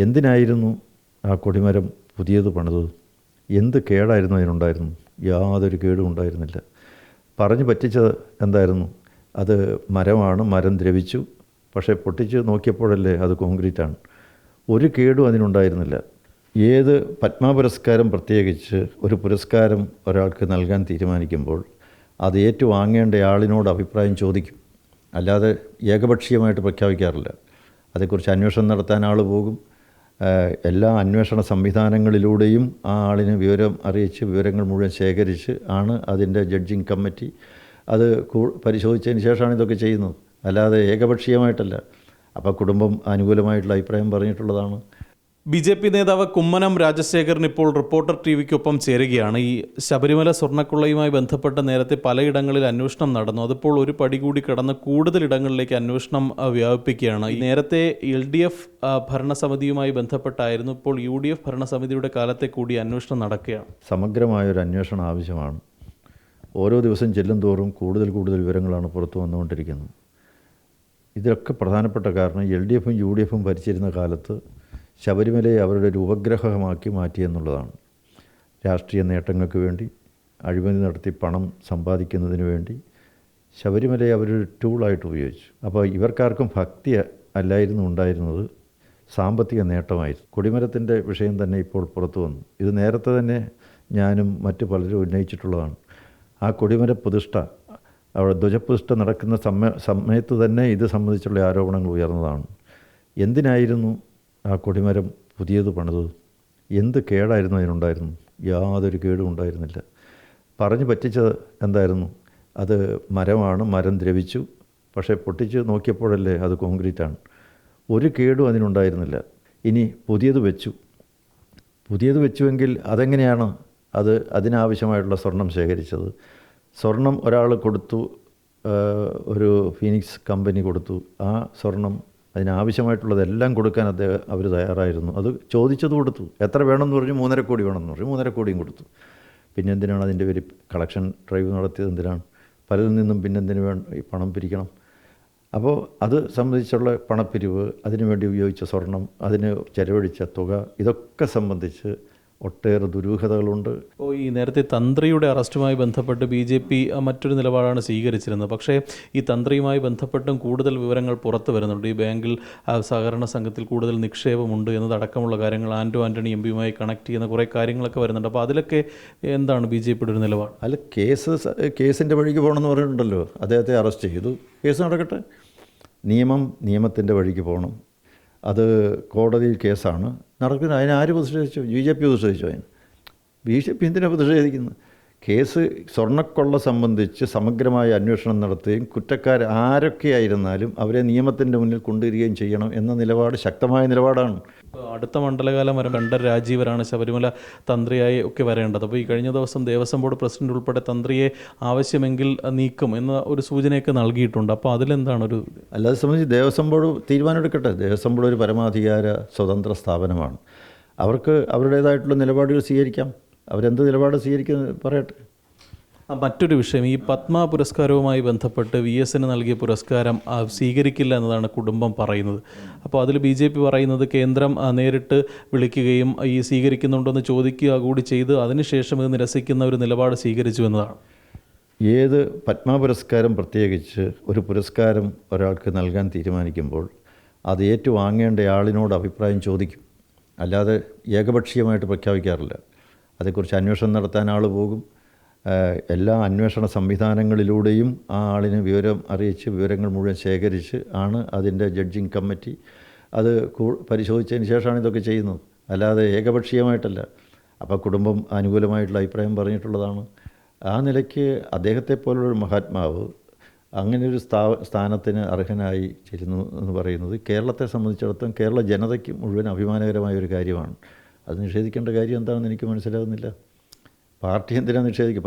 എന്തിനായിരുന്നു ആ കൊടിമരം പുതിയത് പണിതത്? എന്ത് കേടായിരുന്നു അതിനുണ്ടായിരുന്നു? യാതൊരു കേടും ഉണ്ടായിരുന്നില്ല. പറഞ്ഞു പറ്റിച്ചത് എന്തായിരുന്നു? അത് മരമാണ്, മരം ദ്രവിച്ചു. പക്ഷേ പൊട്ടിച്ച് നോക്കിയപ്പോഴല്ലേ അത് കോൺക്രീറ്റാണ്. ഒരു കേടും അതിനുണ്ടായിരുന്നില്ല. ഏത് പത്മ പുരസ്കാരം പ്രത്യേകിച്ച് ഒരു പുരസ്കാരം ഒരാൾക്ക് നൽകാൻ തീരുമാനിക്കുമ്പോൾ അത് ഏറ്റുവാങ്ങേണ്ട ആളിനോട് അഭിപ്രായം ചോദിക്കും. അല്ലാതെ ഏകപക്ഷീയമായിട്ട് പ്രഖ്യാപിക്കാറില്ല. അതേക്കുറിച്ച് അന്വേഷണം നടത്താൻ ആൾ പോകും. എല്ലാ അന്വേഷണ സംവിധാനങ്ങളിലൂടെയും ആ ആളിനെ വിവരം അറിയിച്ച് വിവരങ്ങൾ മുഴുവൻ ശേഖരിച്ച് ആണ് അതിൻ്റെ ജഡ്ജിങ് കമ്മിറ്റി അത് പരിശോധിച്ചതിന് ശേഷമാണ് ഇതൊക്കെ ചെയ്യുന്നത്. അല്ലാതെ ഏകപക്ഷീയമായിട്ടല്ല. അപ്പോൾ കുടുംബം അനുകൂലമായിട്ടുള്ള അഭിപ്രായം പറഞ്ഞിട്ടുള്ളതാണ്. BJP നേതാവ് കുമ്മനം രാജശേഖരൻ ഇപ്പോൾ റിപ്പോർട്ടർ TVക്കൊപ്പം ചേരുകയാണ്. ഈ ശബരിമല സ്വർണ്ണക്കൊള്ളയുമായി ബന്ധപ്പെട്ട് നേരത്തെ പലയിടങ്ങളിൽ അന്വേഷണം നടന്നു. അതിപ്പോൾ ഒരു പടി കൂടി കടന്ന് കൂടുതൽ ഇടങ്ങളിലേക്ക് അന്വേഷണം വ്യാപിപ്പിക്കുകയാണ്. നേരത്തെ LDF ഭരണസമിതിയുമായി ബന്ധപ്പെട്ടായിരുന്നു, ഇപ്പോൾ UDF ഭരണസമിതിയുടെ കാലത്തെ കൂടി അന്വേഷണം നടക്കുകയാണ്. സമഗ്രമായൊരു അന്വേഷണം ആവശ്യമാണ്. ഓരോ ദിവസം ചെല്ലും തോറും കൂടുതൽ വിവരങ്ങളാണ് പുറത്തു വന്നുകൊണ്ടിരിക്കുന്നത്. ഇതിലൊക്കെ പ്രധാനപ്പെട്ട കാരണം LDFും UDFും ഭരിച്ചിരുന്ന കാലത്ത് ശബരിമലയെ അവരുടെ ഒരു ഉപഗ്രഹമാക്കി മാറ്റിയെന്നുള്ളതാണ്. രാഷ്ട്രീയ നേട്ടങ്ങൾക്ക് വേണ്ടി അഴിമതി നടത്തി പണം സമ്പാദിക്കുന്നതിന് വേണ്ടി ശബരിമലയെ അവരൊരു ടൂളായിട്ട് ഉപയോഗിച്ചു. അപ്പോൾ ഇവർക്കാർക്കും ഭക്തി അല്ലായിരുന്നു ഉണ്ടായിരുന്നത്, സാമ്പത്തിക നേട്ടമായിരുന്നു. കൊടിമരത്തിൻ്റെ വിഷയം തന്നെ ഇപ്പോൾ പുറത്തു വന്നു. ഇത് നേരത്തെ തന്നെ ഞാനും മറ്റു പലരും ഉന്നയിച്ചിട്ടുള്ളതാണ്. ആ കൊടിമര പ്രതിഷ്ഠ, അവിടെ ധ്വജപ്രതിഷ്ഠ നടക്കുന്ന സമയത്ത് തന്നെ ഇത് സംബന്ധിച്ചുള്ള ആരോപണങ്ങൾ ഉയർന്നതാണ്. എന്തിനായിരുന്നു ആ കൊടിമരം പുതിയത് പണിതത്? എന്ത് കേടായിരുന്നു അതിനുണ്ടായിരുന്നു? യാതൊരു കേടും ഉണ്ടായിരുന്നില്ല. പറഞ്ഞു പറ്റിച്ചത് എന്തായിരുന്നു? അത് മരമാണ്, മരം ദ്രവിച്ചു. പക്ഷേ പൊട്ടിച്ച് നോക്കിയപ്പോഴല്ലേ അത് കോൺക്രീറ്റാണ്. ഒരു കേടും അതിനുണ്ടായിരുന്നില്ല. ഇനി പുതിയത് വെച്ചുവെങ്കിൽ അതെങ്ങനെയാണ് അതിനാവശ്യമായിട്ടുള്ള സ്വർണം ശേഖരിച്ചത്? സ്വർണം ഒരാൾ കൊടുത്തു, ഒരു ഫീനിക്സ് കമ്പനി കൊടുത്തു. ആ സ്വർണം അതിനാവശ്യമായിട്ടുള്ളതെല്ലാം കൊടുക്കാൻ അവർ തയ്യാറായിരുന്നു. അത് ചോദിച്ചത് കൊടുത്തു. എത്ര വേണമെന്ന് പറഞ്ഞു? 3.5 കോടി വേണമെന്ന് പറഞ്ഞു. 3.5 കോടിയും കൊടുത്തു. പിന്നെ എന്തിനാണ് അതിൻ്റെ പേര് കളക്ഷൻ ഡ്രൈവ് നടത്തിയത്? എന്തിനാണ്? പലരിൽ നിന്നും പിന്നെന്തിനു ഈ പണം പിരിക്കണം? അപ്പോൾ അത് സംബന്ധിച്ചുള്ള പണപ്പിരിവ്, അതിനുവേണ്ടി ഉപയോഗിച്ച സ്വർണം, അതിന് ചെലവഴിച്ച തുക, ഇതൊക്കെ സംബന്ധിച്ച് ഒട്ടേറെ ദുരൂഹതകളുണ്ട്. ഇപ്പോൾ ഈ നേരത്തെ തന്ത്രിയുടെ അറസ്റ്റുമായി ബന്ധപ്പെട്ട് BJP മറ്റൊരു നിലപാടാണ് സ്വീകരിച്ചിരുന്നത്. പക്ഷേ ഈ തന്ത്രിയുമായി ബന്ധപ്പെട്ടും കൂടുതൽ വിവരങ്ങൾ പുറത്തു വരുന്നുണ്ട്. ഈ ബാങ്കിൽ സഹകരണ സംഘത്തിൽ കൂടുതൽ നിക്ഷേപമുണ്ട് എന്നതടക്കമുള്ള കാര്യങ്ങൾ ആൻ്റണി MPയുമായി കണക്ട് ചെയ്യുന്ന കുറേ കാര്യങ്ങളൊക്കെ വരുന്നുണ്ട്. അപ്പോൾ അതിലൊക്കെ എന്താണ് BJPയുടെ ഒരു നിലപാട്? അല്ല, കേസിൻ്റെ വഴിക്ക് പോകണമെന്ന് പറഞ്ഞിട്ടുണ്ടല്ലോ. അദ്ദേഹത്തെ അറസ്റ്റ് ചെയ്തു, കേസ് നടക്കട്ടെ. നിയമത്തിൻ്റെ വഴിക്ക് പോകണം. അത് കോടതിയിൽ കേസാണ് നടക്കുന്നത്. അതിനാര് പ്രതിഷേധിച്ചു? BJP പ്രതിഷേധിച്ചു. BJP എന്തിനാണ് പ്രതിഷേധിക്കുന്നത്? കേസ് സ്വർണ്ണക്കൊള്ള സംബന്ധിച്ച് സമഗ്രമായ അന്വേഷണം നടത്തുകയും കുറ്റക്കാർ ആരൊക്കെയായിരുന്നാലും അവരെ നിയമത്തിൻ്റെ മുന്നിൽ കൊണ്ടുവരികയും ചെയ്യണം എന്ന നിലപാട് ശക്തമായ നിലപാടാണ്. അടുത്ത മണ്ഡലകാലം വരെ കണ്ഠർ രാജീവരാണ് ശബരിമല തന്ത്രിയായി ഒക്കെ വരേണ്ടത്. അപ്പോൾ ഈ കഴിഞ്ഞ ദിവസം ദേവസ്വം ബോർഡ് പ്രസിഡന്റ് ഉൾപ്പെടെ തന്ത്രിയെ ആവശ്യമെങ്കിൽ നീക്കും എന്ന ഒരു സൂചനയൊക്കെ നൽകിയിട്ടുണ്ട്. അപ്പോൾ അതിലെന്താണ് ഒരു അല്ലാതെ സംബന്ധിച്ച് ദേവസ്വം ബോർഡ് തീരുമാനമെടുക്കട്ടെ. ദേവസ്വം ബോർഡ് ഒരു പരമാധികാര സ്വതന്ത്ര സ്ഥാപനമാണ്. അവർക്ക് അവരുടേതായിട്ടുള്ള നിലപാടുകൾ സ്വീകരിക്കാം. അവരെന്ത് നിലപാട് സ്വീകരിക്കുന്നത് പറയട്ടെ. മറ്റൊരു വിഷയം, ഈ പത്മ പുരസ്കാരവുമായി ബന്ധപ്പെട്ട് VSന് നൽകിയ പുരസ്കാരം സ്വീകരിക്കില്ല എന്നതാണ് കുടുംബം പറയുന്നത്. അപ്പോൾ അതിൽ BJP പറയുന്നത് കേന്ദ്രം നേരിട്ട് വിളിക്കുകയും ഈ സ്വീകരിക്കുന്നുണ്ടെന്ന് ചോദിക്കുക കൂടി ചെയ്ത് അതിനുശേഷം ഇത് നിരസിക്കുന്ന ഒരു നിലപാട് സ്വീകരിച്ചു എന്നതാണ്. ഏത് പത്മ പുരസ്കാരം പ്രത്യേകിച്ച് ഒരു പുരസ്കാരം ഒരാൾക്ക് നൽകാൻ തീരുമാനിക്കുമ്പോൾ അത് ഏറ്റുവാങ്ങേണ്ട ആളിനോട് അഭിപ്രായം ചോദിക്കും. അല്ലാതെ ഏകപക്ഷീയമായിട്ട് പ്രഖ്യാപിക്കാറില്ല. അതേക്കുറിച്ച് അന്വേഷണം നടത്താൻ ആൾ പോകും. എല്ലാ അന്വേഷണ സംവിധാനങ്ങളിലൂടെയും ആ ആളിനെ വിവരം അറിയിച്ച് വിവരങ്ങൾ മുഴുവൻ ശേഖരിച്ച് ആണ് അതിൻ്റെ ജഡ്ജിങ് കമ്മിറ്റി അത് പരിശോധിച്ചതിന് ശേഷമാണ് ഇതൊക്കെ ചെയ്യുന്നത്. അല്ലാതെ ഏകപക്ഷീയമായിട്ടല്ല. അപ്പോൾ കുടുംബം അനുകൂലമായിട്ടുള്ള അഭിപ്രായം പറഞ്ഞിട്ടുള്ളതാണ്. ആ നിലയ്ക്ക് അദ്ദേഹത്തെ പോലുള്ളൊരു മഹാത്മാവ് അങ്ങനെ ഒരു സ്ഥാനത്തിന് അർഹനായി ചേരുന്നു എന്ന് പറയുന്നത് കേരളത്തെ സംബന്ധിച്ചിടത്തോളം കേരള ജനതയ്ക്ക് മുഴുവൻ അഭിമാനകരമായ ഒരു കാര്യമാണ്. അത് നിഷേധിക്കേണ്ട കാര്യം എന്താണെന്ന് എനിക്ക് മനസ്സിലാകുന്നില്ല. പാർട്ടി എന്തിനാണ് നിഷേധിക്കുക?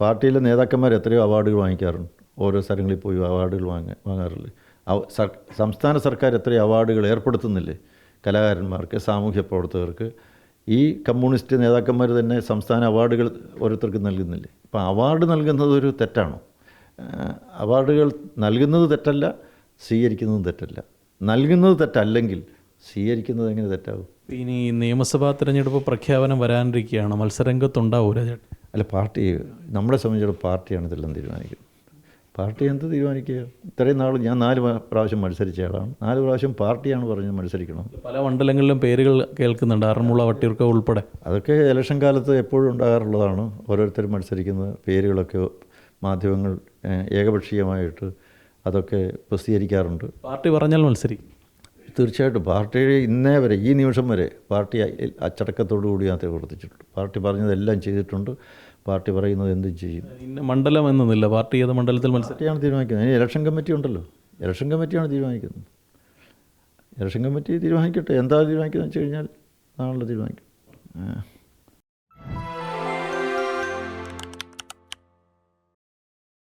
പാർട്ടിയിലെ നേതാക്കന്മാർ എത്രയോ അവാർഡുകൾ വാങ്ങിക്കാറുണ്ട്. ഓരോ സ്ഥലങ്ങളിൽ പോയി അവാർഡുകൾ വാങ്ങാറില്ലേ? സംസ്ഥാന സർക്കാർ എത്രയോ അവാർഡുകൾ ഏർപ്പെടുത്തുന്നില്ലേ കലാകാരന്മാർക്ക്, സാമൂഹ്യ പ്രവർത്തകർക്ക്? ഈ കമ്മ്യൂണിസ്റ്റ് നേതാക്കന്മാർ തന്നെ സംസ്ഥാന അവാർഡുകൾ ഓരോരുത്തർക്ക് നൽകുന്നില്ലേ? അപ്പോൾ അവാർഡ് നൽകുന്നത് ഒരു തെറ്റാണോ? അവാർഡുകൾ നൽകുന്നത് തെറ്റല്ല, സ്വീകരിക്കുന്നതും തെറ്റല്ല. നൽകുന്നത് തെറ്റല്ലെങ്കിൽ സ്വീകരിക്കുന്നത് എങ്ങനെ തെറ്റാവും? ഇനി നിയമസഭാ തിരഞ്ഞെടുപ്പ് പ്രഖ്യാപനം വരാനിരിക്കുകയാണ്, മത്സരരംഗത്തുണ്ടാവൂല ചേട്ടൻ? അല്ല, പാർട്ടി, നമ്മളെ സംബന്ധിച്ചിടത്തോളം പാർട്ടിയാണ് ഇതെല്ലാം തീരുമാനിക്കുന്നത്. പാർട്ടി എന്ത് തീരുമാനിക്കുക? ഇത്രയും നാൾ ഞാൻ 4 പ്രാവശ്യം മത്സരിച്ച ആളാണ്. 4 പ്രാവശ്യം പാർട്ടിയാണ് പറഞ്ഞത് മത്സരിക്കണം. പല മണ്ഡലങ്ങളിലും പേരുകൾ കേൾക്കുന്നുണ്ട്, ആറന്മുള, വട്ടിയൂർക്കാവ് ഉൾപ്പെടെ. അതൊക്കെ ഇലക്ഷൻ കാലത്ത് എപ്പോഴും ഉണ്ടാകാറുള്ളതാണ്. ഓരോരുത്തരും മത്സരിക്കുന്നത്, പേരുകളൊക്കെ മാധ്യമങ്ങൾ ഏകപക്ഷീയമായിട്ട് അതൊക്കെ പ്രസിദ്ധീകരിക്കാറുണ്ട്. പാർട്ടി പറഞ്ഞാൽ മത്സരിക്കും. തീർച്ചയായിട്ടും പാർട്ടി ഇന്നേ വരെ, ഈ നിമിഷം വരെ പാർട്ടി അച്ചടക്കത്തോടു കൂടി മാത്രമേ പ്രവർത്തിച്ചിട്ടുള്ളൂ. പാർട്ടി പറഞ്ഞതെല്ലാം ചെയ്തിട്ടുണ്ട്. പാർട്ടി പറയുന്നത് എന്തും ചെയ്യും. ഇന്ന മണ്ഡലം എന്നൊന്നുമില്ല, പാർട്ടി ഏത് മണ്ഡലത്തിൽ പാർട്ടിയാണ് തീരുമാനിക്കുന്നത്. അതിന് ഇലക്ഷൻ കമ്മിറ്റി ഉണ്ടല്ലോ, ഇലക്ഷൻ കമ്മിറ്റിയാണ് തീരുമാനിക്കുന്നത്. ഇലക്ഷൻ കമ്മിറ്റി തീരുമാനിക്കട്ടെ, എന്താ തീരുമാനിക്കുന്നത് വെച്ച് കഴിഞ്ഞാൽ നാളെ തീരുമാനിക്കും.